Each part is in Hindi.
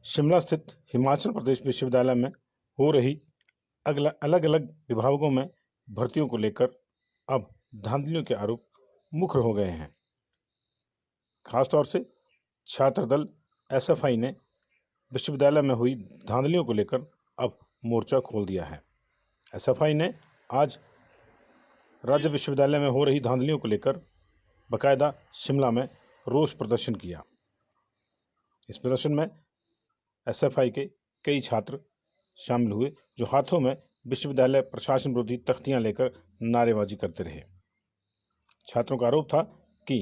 शिमला स्थित हिमाचल प्रदेश विश्वविद्यालय में हो रही अलग अलग विभागों में भर्तियों को लेकर अब धांधलियों के आरोप मुखर हो गए हैं। खासतौर से छात्र दल एसएफआई ने विश्वविद्यालय में हुई धांधलियों को लेकर अब मोर्चा खोल दिया है। एसएफआई ने आज राज्य विश्वविद्यालय में हो रही धांधलियों को लेकर बाकायदा शिमला में रोष प्रदर्शन किया। इस प्रदर्शन में एसएफआई के कई छात्र शामिल हुए, जो हाथों में विश्वविद्यालय प्रशासन विरोधी तख्तियां लेकर नारेबाजी करते रहे। छात्रों का आरोप था कि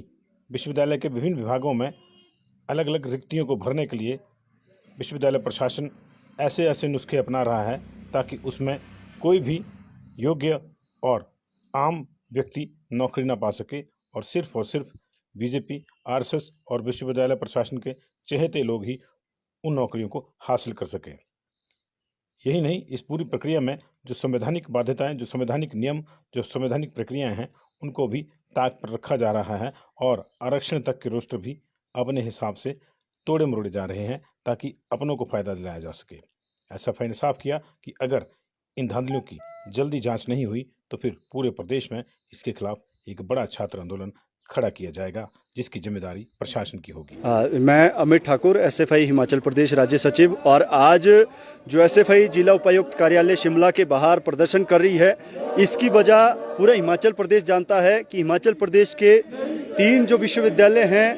विश्वविद्यालय के विभिन्न विभागों में अलग अलग रिक्तियों को भरने के लिए विश्वविद्यालय प्रशासन ऐसे नुस्खे अपना रहा है ताकि उसमें कोई भी योग्य और आम व्यक्ति नौकरी ना पा सके और सिर्फ बीजेपी, आरएसएस और विश्वविद्यालय प्रशासन के चहेते लोग ही उन नौकरियों को हासिल कर सके। यही नहीं, इस पूरी प्रक्रिया में जो संवैधानिक बाध्यताएं, जो संवैधानिक नियम, जो संवैधानिक प्रक्रियाएं हैं, उनको भी ताक पर रखा जा रहा है और आरक्षण तक के रोस्टर भी अपने हिसाब से तोड़े मरोड़े जा रहे हैं ताकि अपनों को फायदा दिलाया जा सके। एसएफआई ने साफ किया कि अगर इन धांधलियों की जल्दी जांच नहीं हुई तो फिर पूरे प्रदेश में इसके खिलाफ एक बड़ा छात्र आंदोलन खड़ा किया जाएगा, जिसकी जिम्मेदारी प्रशासन की होगी। मैं अमित ठाकुर, एसएफआई हिमाचल प्रदेश राज्य सचिव, और आज जो एसएफआई जिला उपायुक्त कार्यालय शिमला के बाहर प्रदर्शन कर रही है, इसकी वजह पूरा हिमाचल प्रदेश जानता है कि हिमाचल प्रदेश के 3 जो विश्वविद्यालय हैं,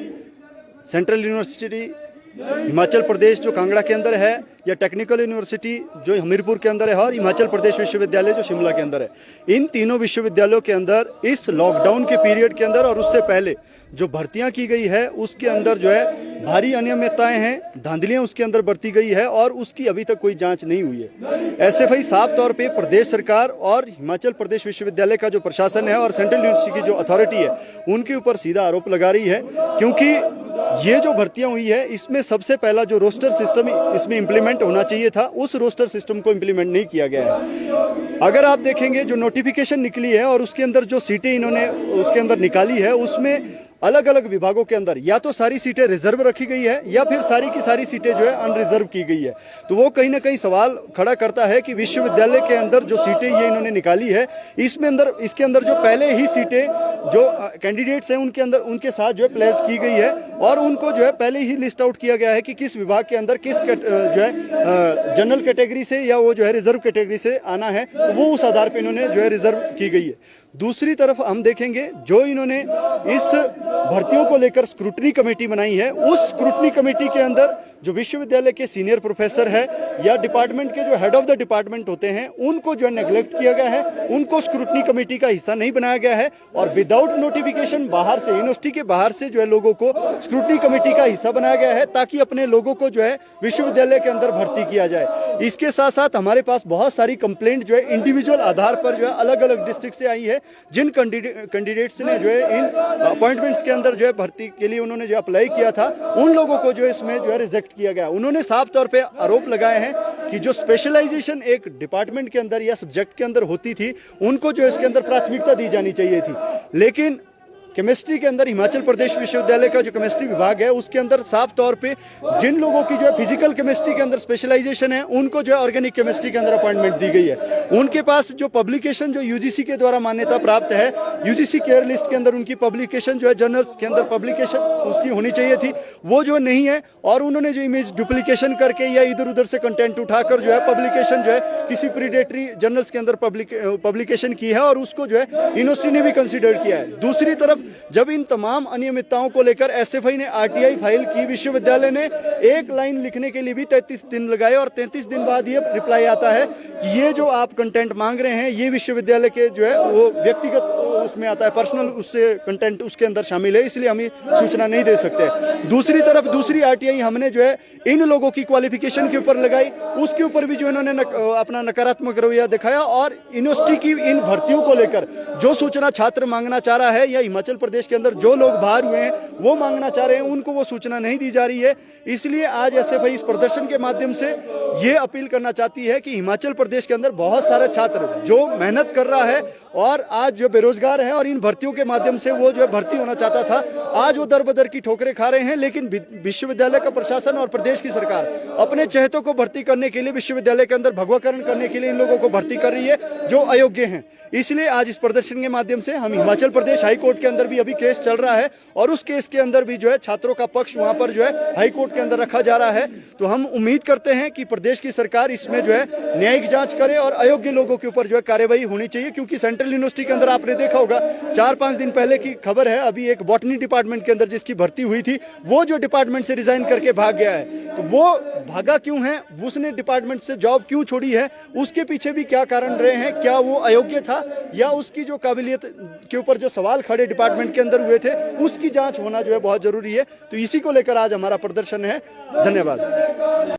सेंट्रल यूनिवर्सिटी हिमाचल प्रदेश जो कांगड़ा के अंदर है, या टेक्निकल यूनिवर्सिटी जो हमीरपुर के अंदर है, और हिमाचल प्रदेश विश्वविद्यालय जो शिमला के अंदर है, इन तीनों विश्वविद्यालयों के अंदर इस लॉकडाउन के पीरियड के अंदर और उससे पहले जो भर्तियां की गई है उसके अंदर जो है भारी अनियमितताएं हैं, धांधलियां उसके अंदर बरती गई है और उसकी अभी तक कोई जांच नहीं हुई है। एसएफआई साफ तौर पे प्रदेश सरकार और हिमाचल प्रदेश विश्वविद्यालय का जो प्रशासन है और सेंट्रल यूनिवर्सिटी की जो अथॉरिटी है उनके ऊपर सीधा आरोप लगा रही है, क्योंकि ये जो भर्तियां हुई है इसमें सबसे पहला जो रोस्टर सिस्टम इसमें इंप्लीमेंट होना चाहिए था, उस रोस्टर सिस्टम को इंप्लीमेंट नहीं किया गया है। अगर आप देखेंगे जो नोटिफिकेशन निकली है और उसके अंदर जो सीटें इन्होंने उसके अंदर निकाली है, उसमें अलग अलग विभागों के अंदर या तो सारी सीटें रिजर्व रखी गई है या फिर सारी की सारी सीटें जो है अनरिजर्व की गई है। तो वो कहीं ना कहीं सवाल खड़ा करता है कि विश्वविद्यालय के अंदर जो सीटें ये इन्होंने निकाली है, इसके अंदर जो पहले ही सीटें जो कैंडिडेट्स हैं उनके अंदर उनके साथ जो है प्लेस की गई है और उनको जो है पहले ही लिस्ट आउट किया गया है कि किस विभाग के अंदर किस जो है जनरल कैटेगरी से या वो जो है रिजर्व कैटेगरी से आना है, तो वो उस आधार पर इन्होंने जो है रिजर्व की गई है। दूसरी तरफ हम देखेंगे जो इन्होंने इस भर्तियों को लेकर स्क्रूटनी कमेटी बनाई है, उस स्क्रूटनी कमेटी के अंदर जो विश्वविद्यालय के सीनियर प्रोफेसर है या डिपार्टमेंट के जो हेड ऑफ द डिपार्टमेंट होते हैं उनको जो है नेग्लेक्ट किया गया है, उनको स्क्रूटनी कमेटी का हिस्सा नहीं बनाया गया है और विदाउट नोटिफिकेशन बाहर से, यूनिवर्सिटी के बाहर से जो है लोगों को स्क्रूटनी कमेटी का हिस्सा बनाया गया है ताकि अपने लोगों को जो है विश्वविद्यालय के अंदर भर्ती किया जाए। इसके साथ साथ हमारे पास बहुत सारी कंप्लेंट जो है इंडिविजुअल आधार पर जो है अलग अलग डिस्ट्रिक्ट से आई है, जिन कैंडिडेट्स ने जो है इन अपॉइंटमेंट्स के अंदर जो है भर्ती के लिए उन्होंने जो अप्लाई किया था उन लोगों को जो इसमें जो है रिजेक्ट किया गया। उन्होंने साफ तौर पे आरोप लगाए हैं कि जो स्पेशलाइजेशन एक डिपार्टमेंट के अंदर या सब्जेक्ट के अंदर होती थी उनको जो इसके अंदर प्राथमिकता दी जानी चाहिए थी, लेकिन केमिस्ट्री के अंदर हिमाचल प्रदेश विश्वविद्यालय का जो केमिस्ट्री विभाग है उसके अंदर साफ तौर पे जिन लोगों की जो है फिजिकल केमिस्ट्री के अंदर स्पेशलाइजेशन है उनको जो है ऑर्गेनिक केमिस्ट्री के अंदर अपॉइंटमेंट दी गई है। उनके पास जो पब्लिकेशन जो यूजीसी के द्वारा मान्यता प्राप्त है, यूजीसी केयर लिस्ट के अंदर उनकी पब्लिकेशन जो है जर्नल्स के अंदर पब्लिकेशन उसकी होनी चाहिए थी, वो जो नहीं है और उन्होंने जो इमेज डुप्लीकेशन करके या इधर उधर से कंटेंट उठाकर जो है पब्लिकेशन जो है किसी प्रीडेटरी जर्नल्स के अंदर पब्लिकेशन की है और उसको जो है यूनिवर्सिटी ने भी कंसिडर किया है। दूसरी तरफ जब इन तमाम अनियमितताओं को लेकर एसएफआई ने आरटीआई फाइल की, विश्वविद्यालय ने एक लाइन लिखने के लिए भी 33 दिन लगाए और 33 दिन बाद ये रिप्लाई आता है कि ये जो आप कंटेंट मांग रहे हैं ये विश्वविद्यालय के जो है वो व्यक्तिगत उसमें आता है, पर्सनल उससे कंटेंट उसके अंदर शामिल है, इसलिए हम ये सूचना नहीं दे सकते। दूसरी तरफ दूसरी आरटीआई हमने जो है इन लोगों की क्वालिफिकेशन के ऊपर लगाई, उसके ऊपर भी जो इन्होंने अपना नकारात्मक रवैया दिखाया और यूनिवर्सिटी की इन भर्तियों को लेकर जो सूचना छात्र मांगना चाह रहा है या हिमाचल प्रदेश के अंदर जो लोग बाहर हुए हैं वो मांगना चाह रहे हैं उनको वो सूचना नहीं दी जा रही है। इसलिए आज एसएफआई इस प्रदर्शन के माध्यम से ये अपील करना चाहती है कि हिमाचल प्रदेश के अंदर बहुत सारे छात्र जो मेहनत कर रहा है और आज जो बेरोजगार बेरोजगार है और इन भर्तियों के माध्यम से वो जो है भर्ती होना चाहता था, आज वो दर बदर की ठोकरें खा रहे हैं। लेकिन विश्वविद्यालय का प्रशासन और प्रदेश की सरकार अपने चहेतों को भर्ती करने के लिए, विश्वविद्यालय के अंदर भगवाकरण करने के लिए इन लोगों को भर्ती कर रही है जो अयोग्य हैं। इसलिए आज इस प्रदर्शन के माध्यम से हम हिमाचल प्रदेश हाई कोर्ट के अंदर भी अभी केस चल रहा है और उस केस के अंदर भी जो है छात्रों का पक्ष वहां पर जो है हाई कोर्ट के अंदर रखा जा रहा है। तो हम उम्मीद करते हैं कि प्रदेश की सरकार इसमें जो है न्यायिक जांच करे और अयोग्य लोगों के ऊपर जो है कार्यवाही होनी चाहिए। क्योंकि सेंट्रल यूनिवर्सिटी के अंदर आपने देखा होगा 4-5 दिन पहले की खबर है, अभी एक बॉटनी डिपार्टमेंट के अंदर जिसकी भर्ती हुई थी वो जो डिपार्टमेंट से रिजाइन करके भाग गया है। तो वो भागा क्यों है, उसने डिपार्टमेंट से जॉब क्यों छोड़ी है, उसके पीछे भी क्या कारण रहे हैं, क्या वो अयोग्य था या उसकी जो काबिलियत के ऊपर जो सवाल खड़े डिपार्टमेंट के अंदर हुए थे उसकी जांच होना जो है बहुत जरूरी है। तो इसी को लेकर आज हमारा प्रदर्शन है। धन्यवाद।